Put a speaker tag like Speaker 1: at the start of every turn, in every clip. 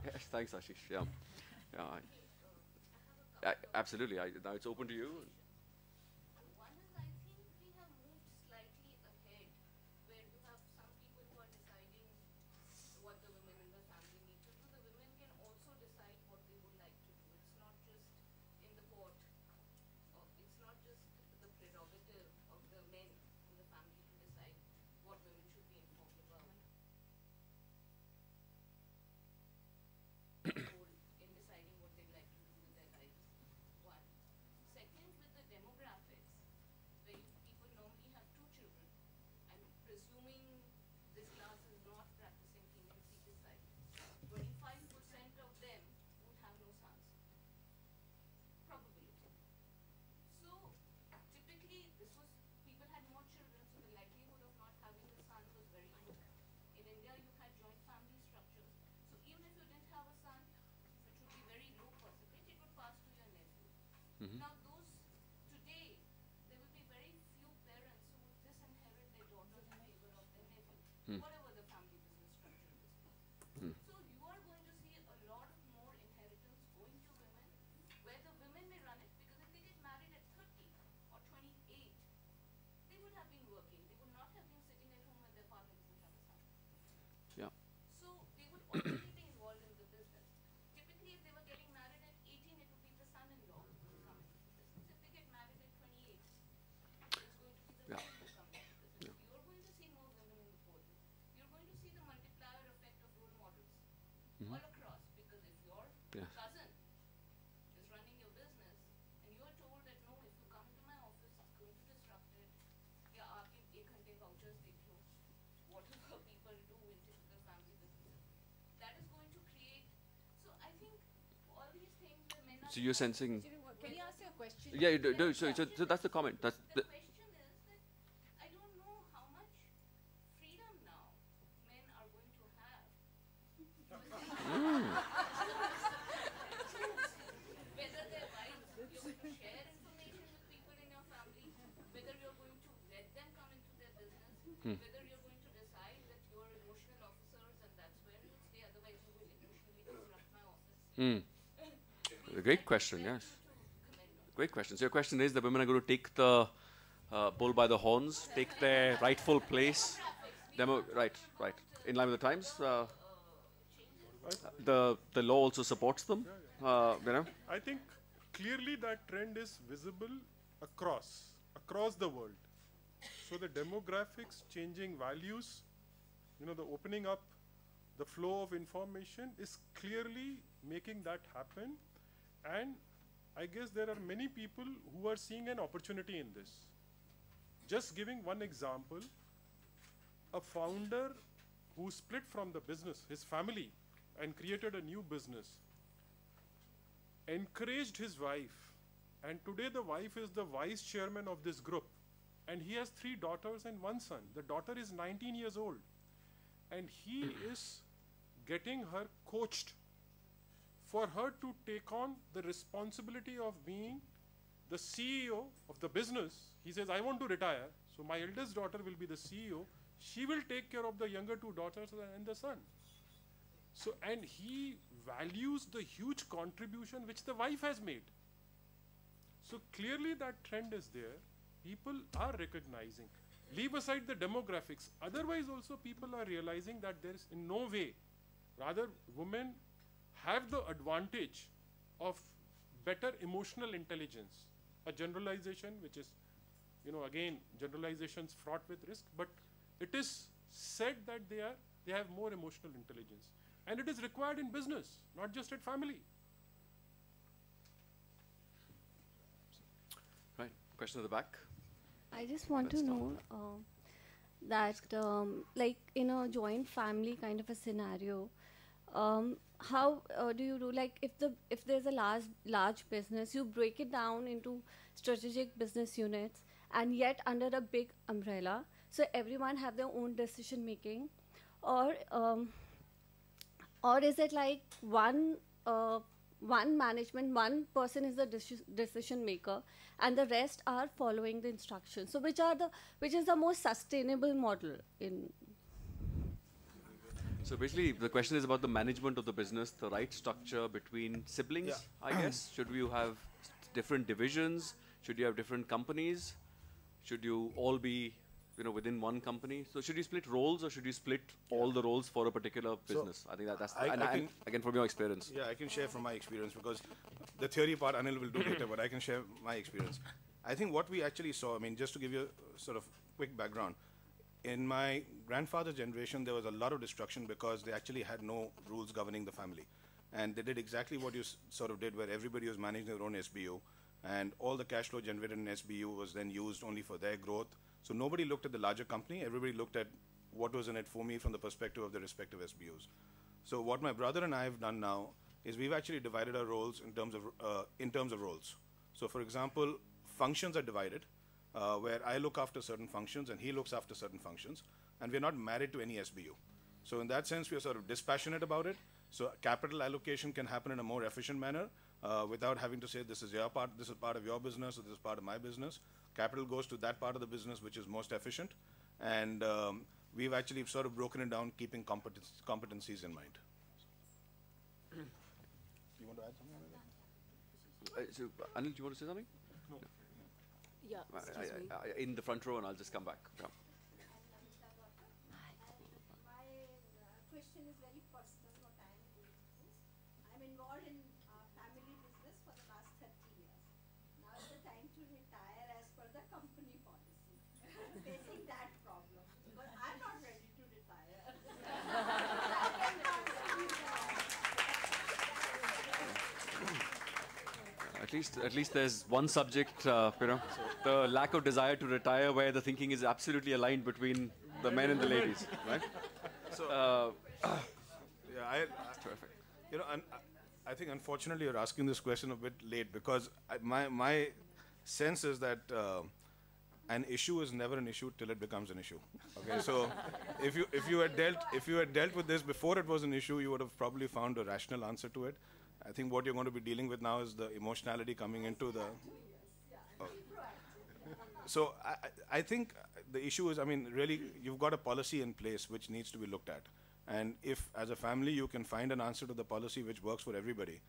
Speaker 1: Yes, thanks, Ashish. Yeah, yeah, absolutely. Now it's open to you.
Speaker 2: One is, I think we have moved slightly ahead, where you have some people who are deciding what the women in the family need to do. The women can also decide what they would like to do. It's not just in the court, it's not just the prerogative of the men in the family to decide what women should be informed about. Role in deciding what they'd like to do with their lives. One. Second, with the demographics, where people normally have two children, and presuming this class is not practicing female feticide, 25% of them would have no sons. Probability. So typically, this was people had more children, so the likelihood of not having a son was very low. In India, you had joint family structures, so even if you didn't have a son, which would be very low percentage, it would pass to your nephew.
Speaker 1: Hmm.
Speaker 2: Now, those today, there will be very few parents who would disinherit their daughters in favor of their nephew,
Speaker 1: Hmm.
Speaker 2: whatever the family business structure is.
Speaker 1: Hmm.
Speaker 2: So you are going to see a lot of more inheritance going to women, where the women may run it, because if they get married at 30 or 28, they would have been working. They would not have been sitting at home when their father doesn't have a son.
Speaker 1: Yeah.
Speaker 2: So they would already be involved in the business. Typically, if they were getting married at 18, it would be the son-in-law who will come into the business. If they get married at 28, it's going to be the
Speaker 1: Yeah.
Speaker 2: wife who comes into the business. You're going to see more women in the boardroom. You're going to see the multiplier effect of role models all across. Because if your
Speaker 1: Yeah.
Speaker 2: cousin is running your business and you are told that no, if you come to my office, it's going to disrupt it. Yeah, aapke 1 घंटे vouchers dekh lo. Whatever people do in typical family businesses, that is going to create. So I think all these things that men are.
Speaker 1: So you're sensing.
Speaker 3: Can you ask your question?
Speaker 1: Yeah, you do. So that's the comment. That's
Speaker 2: The
Speaker 1: the.
Speaker 2: question is that I don't know how much freedom now men are going to have. Whether their wives, you're going to share information with people in your family, whether you're going to let them come into their business, whether you're going to decide that you're emotional officers and that's where you'll stay, otherwise you will emotionally disrupt my office.
Speaker 1: A great question. Yes.
Speaker 2: Comment on.
Speaker 1: Great question. So your question is, the women are going to take the bull by the horns, take their rightful place. Right, right. In line with the times. The law also supports them. You know.
Speaker 4: I think clearly that trend is visible across the world. So the demographics, changing values, the opening up, the flow of information is clearly making that happen. And I guess there are many people who are seeing an opportunity in this. Just giving one example, a founder who split from the business, his family, and created a new business, encouraged his wife, and today the wife is the vice chairman of this group, and he has 3 daughters and 1 son. The daughter is 19 years old, and he is getting her coached for her to take on the responsibility of being the CEO of the business. He says, I want to retire, so my eldest daughter will be the CEO. She will take care of the younger 2 daughters and the son. So, and he values the huge contribution which the wife has made. So clearly that trend is there. People are recognizing. Leave aside the demographics. Otherwise also people are realizing that there is in no way, rather women have the advantage of better emotional intelligence. A generalization which is, again, generalizations fraught with risk, but it is said that they have more emotional intelligence. And it is required in business, not just at family.
Speaker 1: Right. Question at the back.
Speaker 5: I just want
Speaker 1: Let's
Speaker 5: to
Speaker 1: start.
Speaker 5: know that, like in a joint family kind of a scenario, how do you do? Like, if there's a large business, you break it down into strategic business units, and yet under a big umbrella, so everyone have their own decision making, or is it like one management, one person is the decision maker, and the rest are following the instructions? So which is the most sustainable model in?
Speaker 1: So basically, the question is about the management of the business, the right structure between siblings,
Speaker 3: Yeah.
Speaker 1: I guess. Should you have different divisions? Should you have different companies? Should you all be, within one company? So should you split roles, or should you split all the roles for a particular business? I think that's
Speaker 3: I can-
Speaker 1: again from your experience.
Speaker 3: Yeah, I can share from my experience because the theory part Anil will do later, but I can share my experience. I think what we actually saw, I mean, just to give you a sort of quick background, in my grandfather's generation, there was a lot of destruction because they actually had no rules governing the family. And they did exactly what you sort of did, where everybody was managing their own SBU, and all the cash flow generated in SBU was then used only for their growth. So nobody looked at the larger company, everybody looked at what was in it for me from the perspective of the respective SBUs. So what my brother and I have done now is we've actually divided our roles in terms of roles. So for example, functions are divided, where I look after certain functions and he looks after certain functions, and we're not married to any SBU. So in that sense, we are sort of dispassionate about it. So capital allocation can happen in a more efficient manner without having to say this is your part, this is part of your business, or this is part of my business. Capital goes to that part of the business which is most efficient, and we've actually sort of broken it down, keeping competencies in mind. You want to add something on that?
Speaker 1: So, Anil, do you want to say something?
Speaker 4: No.
Speaker 2: Yeah, excuse me.
Speaker 1: In the front row, and I'll just come back. Yeah.
Speaker 6: My question is very personal, what I am going through. I'm involved in family business for the last 30 years. Now is the time to retire as per the company policy. I'm facing that problem, but I'm not ready to retire.
Speaker 1: At least there's one subject, the lack of desire to retire, where the thinking is absolutely aligned between the men and the ladies, right?
Speaker 3: So, yeah,
Speaker 1: Terrific.
Speaker 3: I think unfortunately you're asking this question a bit late because my sense is that an issue is never an issue till it becomes an issue. Okay, so if you had dealt with this before it was an issue, you would have probably found a rational answer to it. I think what you're going to be dealing with now is the emotionality coming into the. So I think the issue is, I mean, really, you've got a policy in place which needs to be looked at. And if, as a family, you can find an answer to the policy which works for everybody,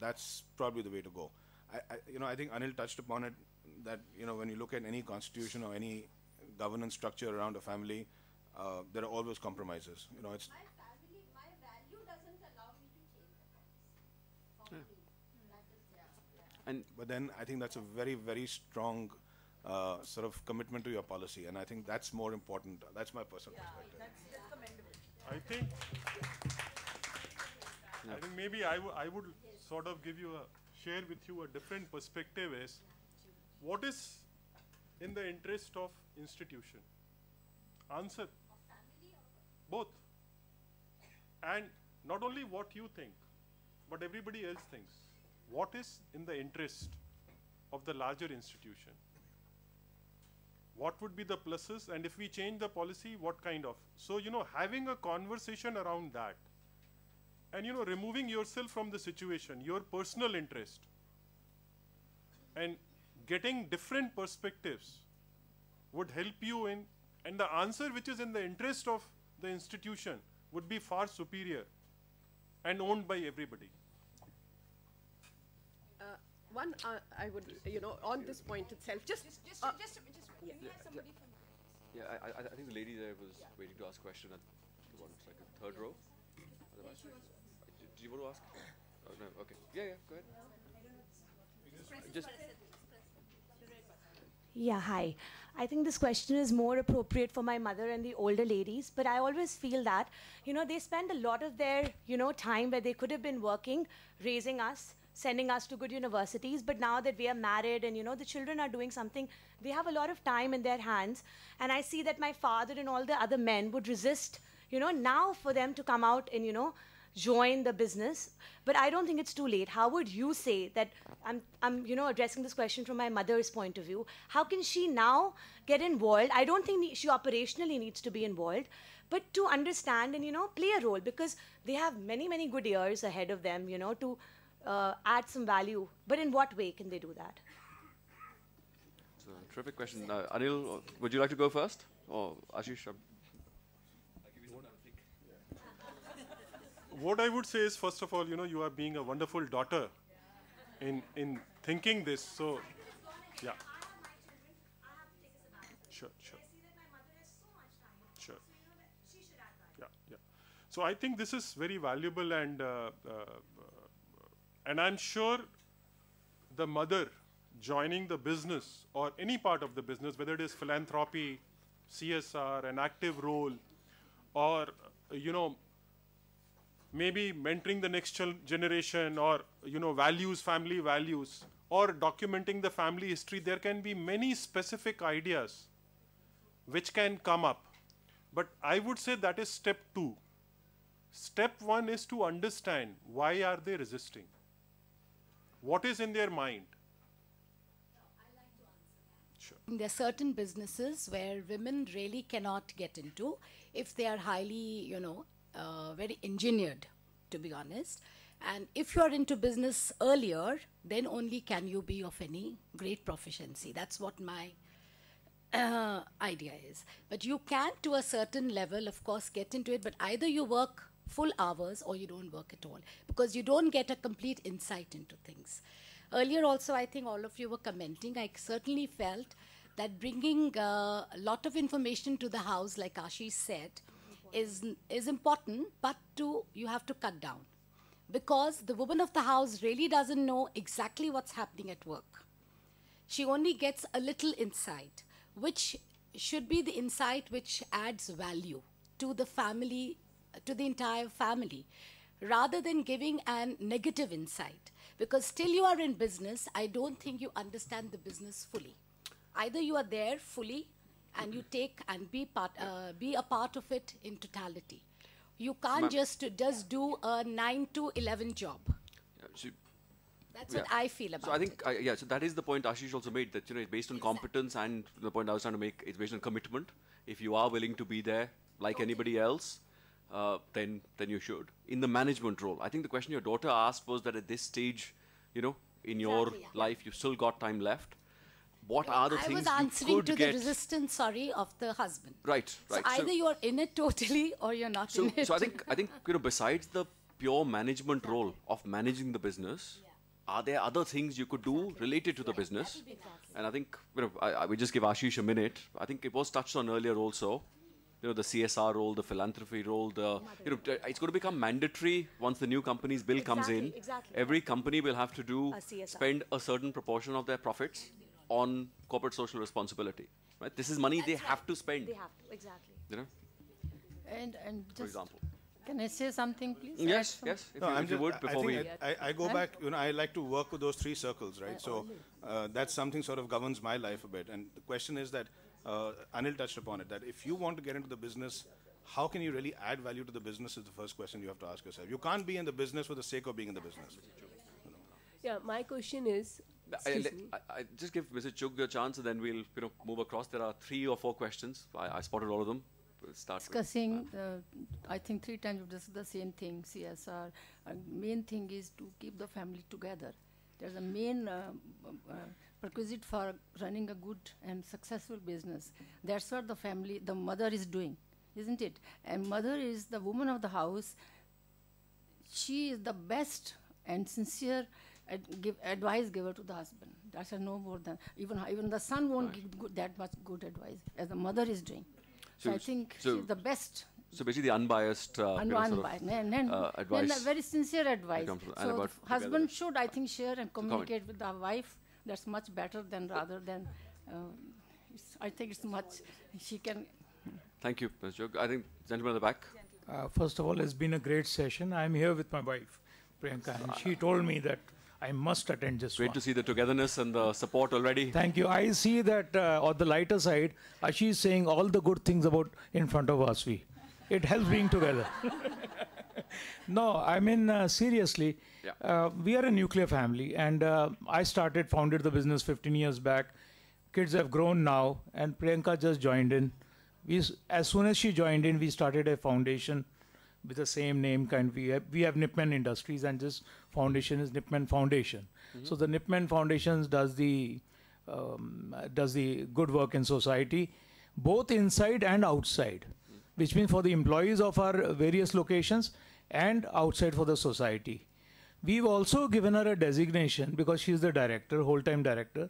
Speaker 3: that's probably the way to go. I think Anil touched upon it, that, when you look at any constitution or any governance structure around a family, there are always compromises. It's
Speaker 6: My value doesn't allow me to change the policy. For me, that is
Speaker 3: But then I think that's a very, very strong sort of commitment to your policy, and I think that's more important. That's my personal perspective.
Speaker 2: That's commendable.
Speaker 4: I think maybe I would sort of share with you a different perspective is, what is in the interest of institution? Answer. Both. And not only what you think, but everybody else thinks. What is in the interest of the larger institution? What would be the pluses, and if we change the policy, what kind of? So, having a conversation around that, and, removing yourself from the situation, your personal interest, and getting different perspectives would help you in, and the answer which is in the interest of the institution would be far superior and owned by everybody.
Speaker 7: I would, on this point itself, just
Speaker 2: Can we have somebody from
Speaker 1: Yeah, I think the lady there was waiting to ask a question at the one, it's like a third row. Otherwise, do you want to ask? Oh, no, okay. Yeah, go ahead. Just
Speaker 8: Yeah, hi. I think this question is more appropriate for my mother and the older ladies, but I always feel that, they spend a lot of their, time where they could have been working, raising us, sending us to good universities, but now that we are married and, the children are doing something, they have a lot of time in their hands, and I see that my father and all the other men would resist, now for them to come out and, join the business, but I don't think it's too late. How would you say that, I'm addressing this question from my mother's point of view, how can she now get involved? I don't think she operationally needs to be involved, but to understand and, play a role, because they have many, many good years ahead of them, to add some value. But in what way can they do that?
Speaker 1: it's a terrific question. Anil, would you like to go first? Or Ashish?
Speaker 4: what I would say is, first of all, you are being a wonderful daughter in thinking this. So, yeah. Sure. Sure. Yeah. So I think this is very valuable, and I'm sure the mother joining the business or any part of the business, whether it is philanthropy, CSR, an active role, or maybe mentoring the next generation, or values, family values, or documenting the family history, there can be many specific ideas which can come up. But I would say that is step 2. Step 1 is to understand why are they resisting. What is in their mind? Sure.
Speaker 9: There are certain businesses where women really cannot get into if they are highly, very engineered, to be honest. And if you are into business earlier, then only can you be of any great proficiency. That's what my idea is. But you can, to a certain level, of course, get into it, but either you work full hours or you don't work at all, because you don't get a complete insight into things. Earlier also, I think all of you were commenting, I certainly felt that bringing a lot of information to the house, like Ashish said, is important, but you have to cut down. Because the woman of the house really doesn't know exactly what's happening at work. She only gets a little insight, which should be the insight which adds value to the family, to the entire family, rather than giving a negative insight. Because still you are in business, I don't think you understand the business fully. Either you are there fully and you take and be a part of it in totality. You can't just do a 9 to 11 job. That's what I feel about it.
Speaker 1: So I think, so that is the point Ashish also made, that it's based on competence, and the point I was trying to make, it's based on commitment. If you are willing to be there like anybody else, then you should. In the management role, I think the question your daughter asked was that at this stage, in your life, you've still got time left. What are the things you could get?
Speaker 9: I was answering to the resistance, of the husband.
Speaker 1: Right.
Speaker 9: So either you're in it totally or you're not in it.
Speaker 1: So I think besides the pure management role of managing the business, are there other things you could do related to the business? And I think we just give Ashish a minute. I think it was touched on earlier also. The CSR role, the philanthropy role, it's going to become mandatory once the new company's bill comes in.
Speaker 8: Exactly.
Speaker 1: Every company will have to spend a certain proportion of their profits on corporate social responsibility. Right? This is money they have to spend.
Speaker 8: They have to, exactly.
Speaker 10: And
Speaker 1: for example.
Speaker 10: Can I say something, please?
Speaker 1: Yes. If you would, before
Speaker 3: I go back, I like to work with those 3 circles, right? So that's something sort of governs my life a bit. And the question is that, Anil touched upon it, that if you want to get into the business, how can you really add value to the business is the first question you have to ask yourself. You can't be in the business for the sake of being in the business.
Speaker 11: Yeah, my question is,
Speaker 1: I just give Mr. Chugh a chance, and then we'll move across. There are 3 or 4 questions. I spotted all of them. We'll start
Speaker 10: discussing, I think 3 times you discussed the same thing, CSR. Main thing is to keep the family together. There's a main prerequisite for running a good and successful business. That's what the mother is doing, isn't it? And mother is the woman of the house. She is the best and sincere advice giver to the husband. That's no more than, even the son won't give that much good advice as the mother is doing. So I think she's the best.
Speaker 1: So basically the unbiased advice.
Speaker 10: And very sincere advice. So husband should, I think, share and communicate with the wife. That's much better than rather than, I think it's much, she can.
Speaker 1: Thank you, Mr. Chugh. I think gentleman at the back.
Speaker 12: First of all, it's been a great session. I'm here with my wife, Priyanka, and she told me that I must attend this one.
Speaker 1: Great to see the togetherness and the support already.
Speaker 12: Thank you. I see that on the lighter side, Ashish is saying all the good things about in front of us. It helps being together. No, I mean, seriously, we are a nuclear family, and I founded the business 15 years back. Kids have grown now, and Priyanka just joined in. As soon as she joined in, we started a foundation with the same name. We have Nipman Industries, and this foundation is Nipman Foundation. So the Nipman Foundation does the good work in society, both inside and outside, which means for the employees of our various locations and outside for the society. We've also given her a designation because she's the director, whole-time director,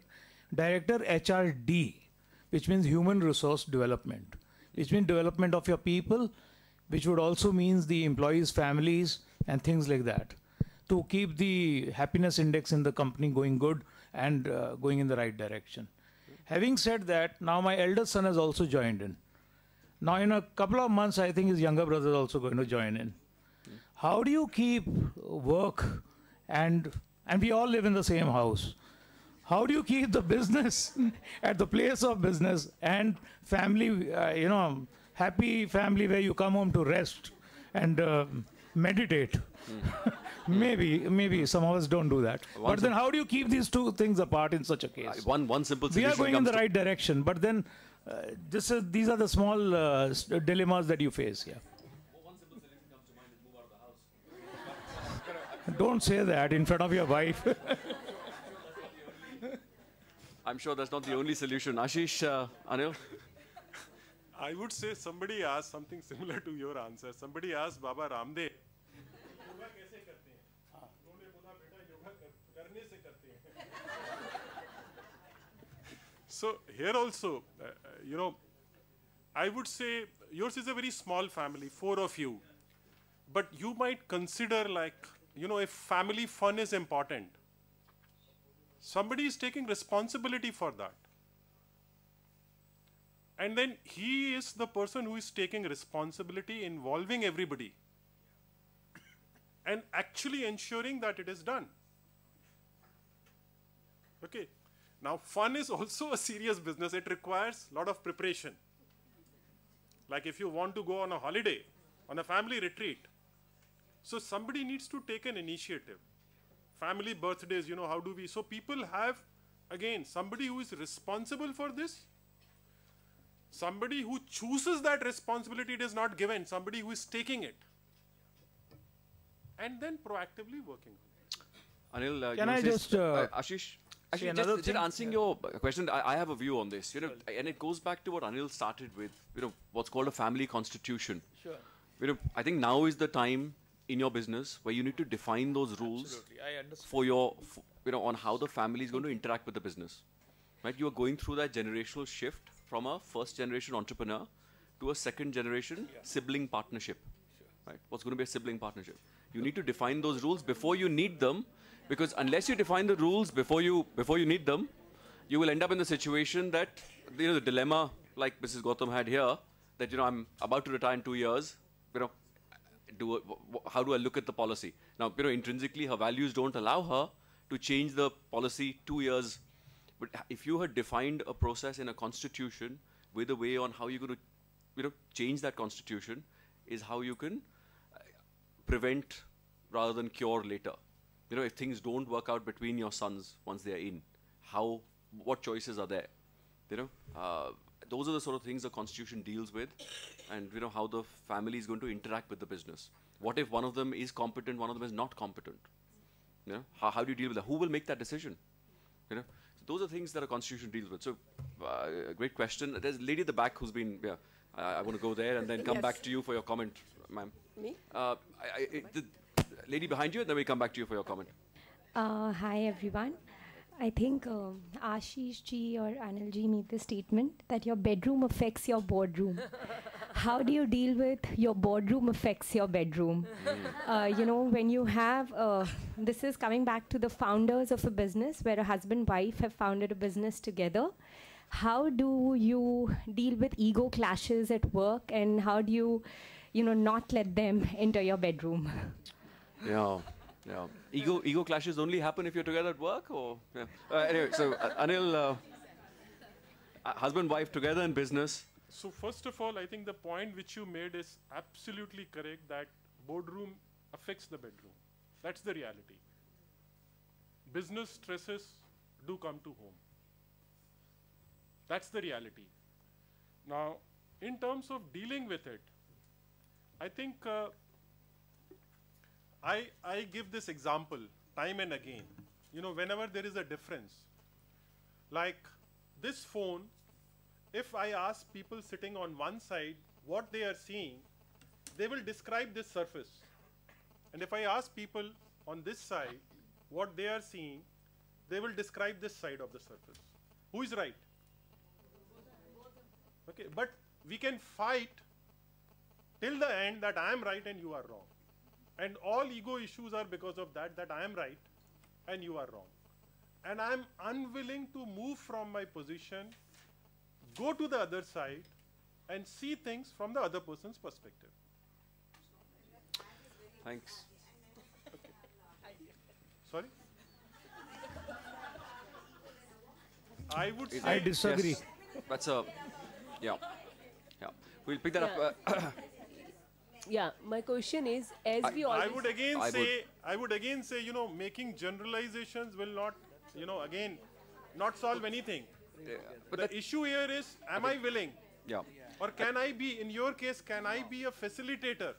Speaker 12: Director HRD, which means Human Resource Development, which means development of your people, which would also means the employees' families and things like that, to keep the happiness index in the company going good and going in the right direction. Having said that, now my eldest son has also joined in. Now in a couple of months, I think his younger brother is also going to join in. How do you keep work and we all live in the same house? How do you keep the business at the place of business and family, happy family where you come home to rest and meditate? Maybe some of us don't do that. But then how do you keep these two things apart in such a case?
Speaker 1: One simple solution.
Speaker 12: We are going in the right direction, but then these are the small dilemmas that you face here.
Speaker 1: One simple solution comes to mind is move out of the house.
Speaker 12: Don't say that in front of your wife.
Speaker 1: I'm sure that's not the only solution. Ashish, Anil?
Speaker 4: I would say somebody asked something similar to your answer. Somebody asked Baba Ramdev, yoga kaise karte hain? Unhone bola beta yoga karne se karte hain. So here also, I would say yours is a very small family, 4 of you. But you might consider if family fun is important, somebody is taking responsibility for that. And then he is the person who is taking responsibility, involving everybody, and actually ensuring that it is done. Okay. Now, fun is also a serious business. It requires a lot of preparation. Like if you want to go on a holiday, on a family retreat, so somebody needs to take an initiative. Family birthdays, how do we? So people have, again, somebody who is responsible for this, somebody who chooses that responsibility, it is not given, somebody who is taking it, and then proactively working on it.
Speaker 1: Anil,
Speaker 12: Can I just...
Speaker 1: Ashish, just answering your question, I have a view on this, and it goes back to what Anil started with, what's called a family constitution.
Speaker 12: Sure.
Speaker 1: I think now is the time in your business where you need to define those rules for your, on how the family is going to interact with the business. Right? You are going through that generational shift from a first generation entrepreneur to a second generation sibling partnership. Sure. Right? What's going to be a sibling partnership? You need to define those rules before you need them, because unless you define the rules before you need them, you will end up in the situation that, the dilemma like Mrs. Gautam had here, that, I'm about to retire in 2 years, how do I look at the policy? Now, intrinsically, her values don't allow her to change the policy 2 years. But if you had defined a process in a constitution with a way on how you're going to, change that constitution, is how you can prevent rather than cure later. If things don't work out between your sons once they're in, what choices are there? Those are the sort of things the constitution deals with, and how the family is going to interact with the business. What if one of them is competent, one of them is not competent? How do you deal with that? Who will make that decision? So those are things that a constitution deals with. So, great question. There's a lady at the back who's been. I want to go there and then come back to you for your comment, ma'am.
Speaker 7: Me?
Speaker 1: The lady behind you, and then we come back to you for your comment.
Speaker 13: Hi everyone. I think Ashish ji or Anil ji made the statement that your bedroom affects your boardroom. How do you deal with your boardroom affects your bedroom? When you have, this is coming back to the founders of a business where a husband-wife have founded a business together. How do you deal with ego clashes at work, and how do you, not let them enter your bedroom?
Speaker 1: Yeah. Ego clashes only happen if you're together at work, or anyway. So Anil, husband wife together in business.
Speaker 4: So first of all, I think the point which you made is absolutely correct, that boardroom affects the bedroom. That's the reality. Business stresses do come to home. That's the reality. Now, in terms of dealing with it, I think I give this example time and again. Whenever there is a difference, like this phone, if I ask people sitting on one side what they are seeing, they will describe this surface. And if I ask people on this side what they are seeing, they will describe this side of the surface. Who is right? Okay, but we can fight till the end that I am right and you are wrong. And all ego issues are because of that, that I am right and you are wrong. And I am unwilling to move from my position, go to the other side and see things from the other person's perspective.
Speaker 1: Thanks.
Speaker 4: Sorry? I would say...
Speaker 12: I disagree.
Speaker 1: Yes, that's a... Yeah. Yeah. We'll pick that up.
Speaker 11: Yeah, my question is, as we
Speaker 4: I
Speaker 11: always...
Speaker 4: would again say, you know, making generalizations will not, you know, again, not solve anything.
Speaker 1: Yeah, but
Speaker 4: The issue here is, am I willing?
Speaker 1: Yeah.
Speaker 4: Or can I be, in your case, can I be a facilitator?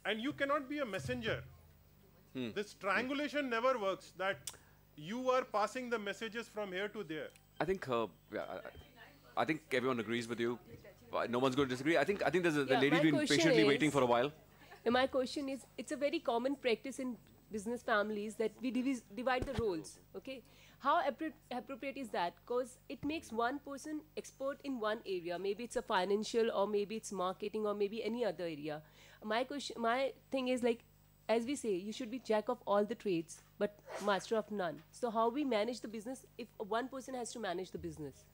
Speaker 4: And you cannot be a messenger. This triangulation never works, that you are passing the messages from here to there.
Speaker 1: I think, I think everyone agrees with you. No one's going to disagree. I think there's the
Speaker 11: Yeah,
Speaker 1: lady's
Speaker 11: my
Speaker 1: been
Speaker 11: question
Speaker 1: patiently
Speaker 11: is-
Speaker 1: waiting for a while.
Speaker 11: And my question is, it's a very common practice in business families that we divide the roles, okay? How appropriate is that? Because it makes one person expert in one area. Maybe it's a financial, or maybe it's marketing, or maybe any other area. My thing is, like, as we say, you should be jack of all the trades, but master of none. So how we manage the business if one person has to manage the business?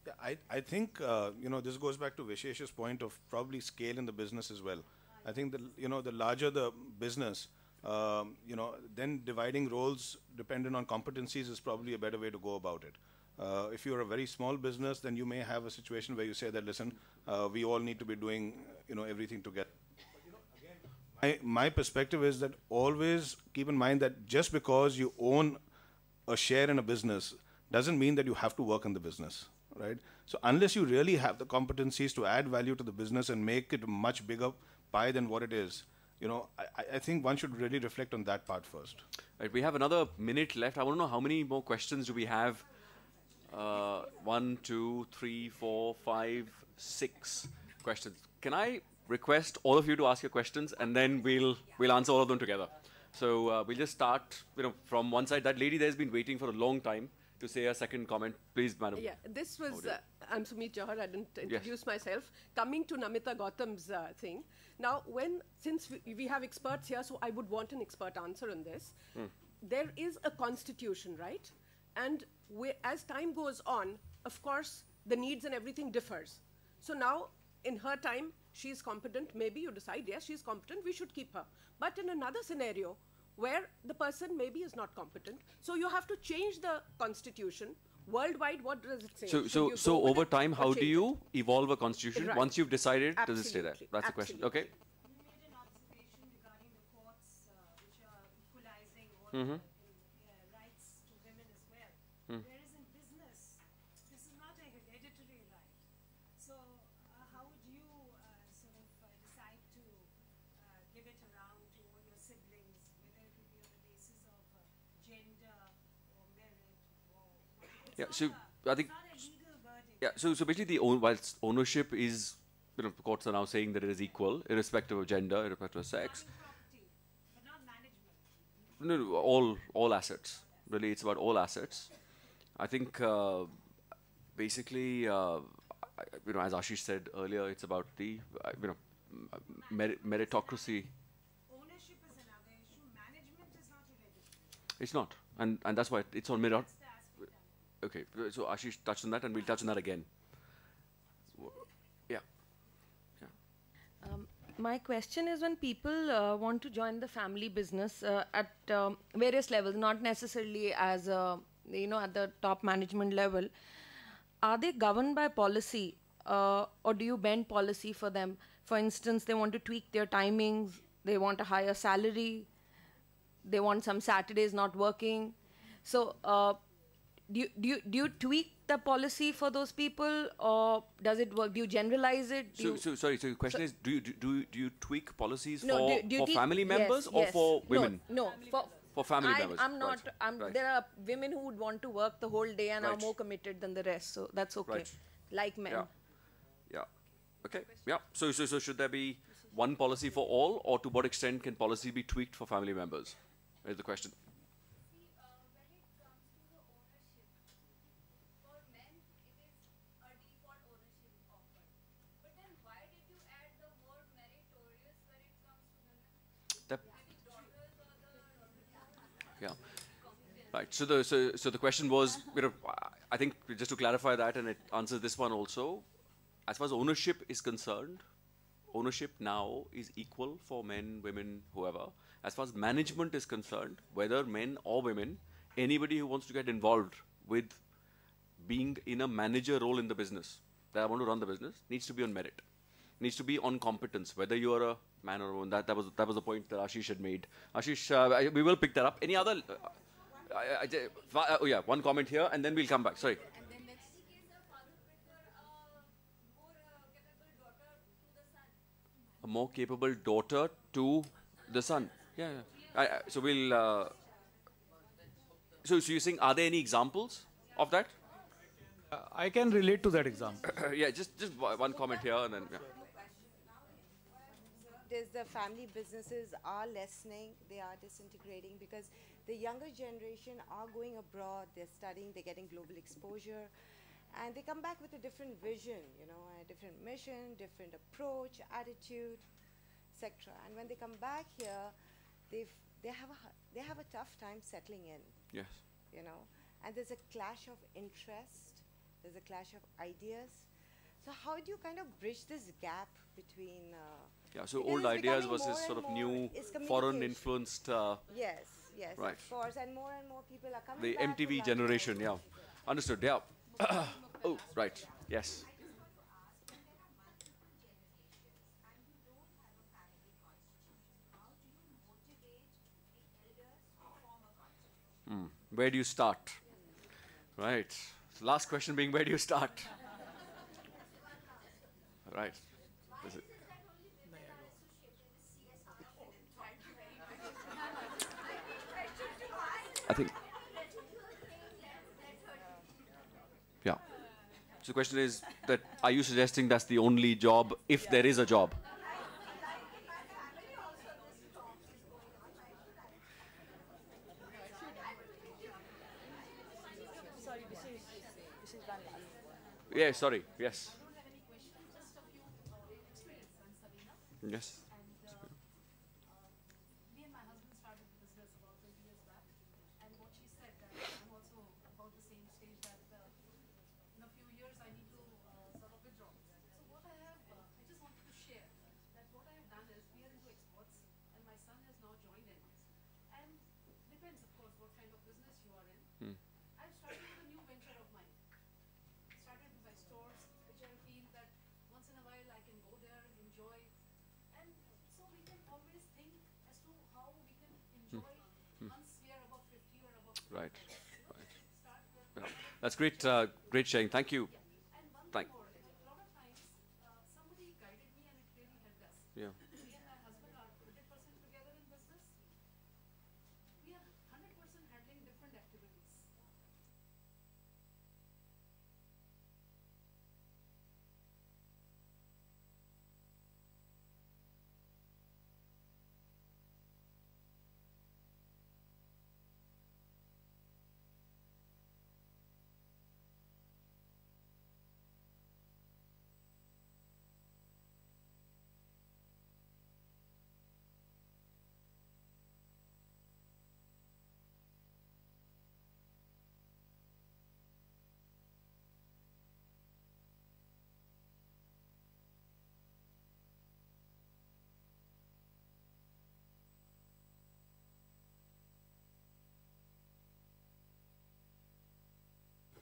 Speaker 3: Yeah, I think, you know, this goes back to Vishesh's point of probably scale in the business as well. I think that, you know, the larger the business, you know, then dividing roles dependent on competencies is probably a better way to go about it. If you're a very small business, then you may have a situation where you say that, listen, we all need to be doing, you know, everything together. My perspective is that always keep in mind that just because you own a share in a business doesn't mean that you have to work in the business, right? So unless you really have the competencies to add value to the business and make it a much bigger pie than what it is, you know, I think one should really reflect on that part first.
Speaker 1: Right, we have another minute left. I want to know how many more questions do we have? 1, 2, 3, 4, 5, 6 questions. Can I request all of you to ask your questions, and then we'll answer all of them together. So we'll just start, you know, from one side. That lady there's been waiting for a long time to say a second comment. Please, madam.
Speaker 7: Yeah, this was, I'm Sumit Jawhar, I didn't introduce
Speaker 1: Yes.
Speaker 7: myself. Coming to Namita Gautam's thing. Now, since we have experts here, so I would want an expert answer on this. There is a constitution, right? And as time goes on, of course, the needs and everything differs. So now, in her time, she's competent. Maybe you decide, yes, she's competent, we should keep her. But in another scenario, where the person maybe is not competent, so you have to change the constitution. Worldwide, what does it say?
Speaker 1: So over time, how do you evolve a constitution?
Speaker 7: Right.
Speaker 1: Once you've decided, does it stay there?
Speaker 7: Absolutely.
Speaker 1: That's the question.
Speaker 7: Absolutely.
Speaker 1: Okay.
Speaker 6: You made an observation regarding the courts, which are equalizing all rights to women as well. Whereas in business, this is not a hereditary right. So how would you sort of decide to give it around to all your siblings, whether it would be on the basis of gender or merit or...
Speaker 1: Yeah. So I think.
Speaker 6: It's not a legal verdict.
Speaker 1: Yeah. So basically, whilst ownership is, you know, the courts are now saying that it is equal, irrespective of gender, irrespective of sex.
Speaker 6: Property, but not management.
Speaker 1: No, all assets. Really, it's about all assets. I think basically, you know, as Ashish said earlier, it's about the you know, meritocracy.
Speaker 6: Ownership is another issue. Management is not hereditary.
Speaker 1: It's not, and that's why it's on merit.
Speaker 6: That's the aspect I'm
Speaker 1: Okay, so Ashish touched on that, and we'll touch on that again. Yeah.
Speaker 14: My question is, when people want to join the family business at various levels, not necessarily as you know, at the top management level, are they governed by policy, or do you bend policy for them? For instance, they want to tweak their timings, they want a higher salary, they want some Saturdays not working. So do you tweak the policy for those people, or does it work? Do you generalize it? Do
Speaker 1: So sorry. So the question is, do you tweak policies
Speaker 14: No,
Speaker 1: for family members or for women?
Speaker 14: No,
Speaker 1: For family members.
Speaker 14: I'm not.
Speaker 1: Right.
Speaker 14: There are women who would want to work the whole day and are
Speaker 1: Right.
Speaker 14: more committed than the rest, so that's okay.
Speaker 1: Right.
Speaker 14: Like men.
Speaker 1: Yeah. Yeah. Okay. Yeah. So should there be one policy for all, or to what extent can policy be tweaked for family members? Is the question.
Speaker 2: See, when it comes to the ownership, for men it is a default ownership offered. But then why did you add the word meritorious when it comes to women?
Speaker 1: That,
Speaker 2: Maybe daughters or the
Speaker 1: yeah. Right. So the question was, I think just to clarify that, and it answers this one also. As far as ownership is concerned, ownership now is equal for men, women, whoever. As far as management is concerned, whether men or women, anybody who wants to get involved with being in a manager role in the business, that I want to run the business, needs to be on merit, needs to be on competence, whether you are a man or a woman. That was the point that Ashish had made. Ashish, we will pick that up. Any other? Oh yeah, one comment here, and then we'll come back. Sorry. A more capable daughter to the son. Yeah, yeah. So we'll. So you're saying, are there any examples of that?
Speaker 12: I can relate to that example.
Speaker 1: Yeah, just one comment here, and then. Yeah.
Speaker 15: Is the family businesses are lessening, they are disintegrating because the younger generation are going abroad, they're studying, they're getting global exposure, and they come back with a different vision, a different mission, different approach, attitude, etc. And when they come back here, they have a tough time settling in.
Speaker 1: Yes.
Speaker 15: And there's a clash of interest, there's a clash of ideas. So how do you kind of bridge this gap between?
Speaker 1: Yeah, so old ideas versus sort of new foreign-influenced.
Speaker 15: Yes,
Speaker 1: right.
Speaker 15: Of course, and more people are coming.
Speaker 1: The
Speaker 15: back
Speaker 1: MTV generation, yeah. Understood, yeah. Oh, right, yes. Where do you start? Right. So last question being, where do you start? Right. I think. Yeah. So the question is that, are you suggesting that's the only job if there is a job? Yeah, sorry. Yes. Yes.
Speaker 16: Me and my husband started the business about 20 years back, and what she said that I'm also about the same stage that in a few years I need to sort of withdraw. So what I just wanted to share that what I have done is we are into exports, and my son has now joined in, and depends of course what kind of business you are in. I've started with a new venture of mine. Started with my stores, which I feel that once in a while I can go there, enjoy. And so we can always think as to how we can enjoy once we are above 50 or above 50.
Speaker 1: Right. Yeah. That's great, great sharing. Thank you.
Speaker 16: And one thing more, a lot of times somebody guided me and it really helped us.
Speaker 1: Yeah.
Speaker 16: Me and my husband are 100% together in business. We are 100% handling different activities.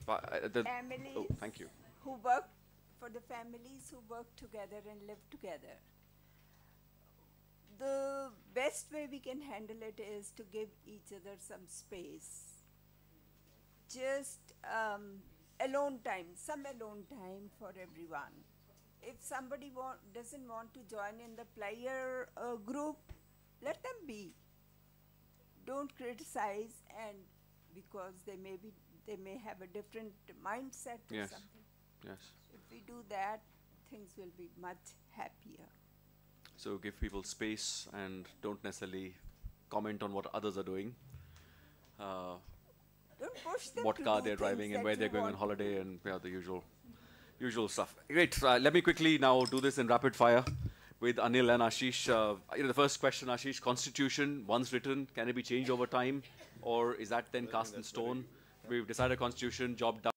Speaker 6: Families
Speaker 1: thank you.
Speaker 6: who work for the families who work together and live together. The best way we can handle it is to give each other some space. Just alone time, some alone time for everyone. If somebody doesn't want to join in the player group, let them be. Don't criticize, and because they may have a different mindset or
Speaker 1: Yes.
Speaker 6: something.
Speaker 1: Yes.
Speaker 6: If we do that, things will be much happier.
Speaker 1: So give people space and don't necessarily comment on what others are doing.
Speaker 15: Don't push them
Speaker 1: What
Speaker 15: to
Speaker 1: car
Speaker 15: do
Speaker 1: they're driving
Speaker 15: things
Speaker 1: and
Speaker 15: that
Speaker 1: where
Speaker 15: you
Speaker 1: they're going on
Speaker 15: want to
Speaker 1: holiday
Speaker 15: do.
Speaker 1: and the usual stuff. Great. Let me quickly now do this in rapid fire with Anil and Ashish. The first question, Ashish, Constitution, once written, can it be changed over time? Or is that then cast in stone? We've decided Constitution, job done.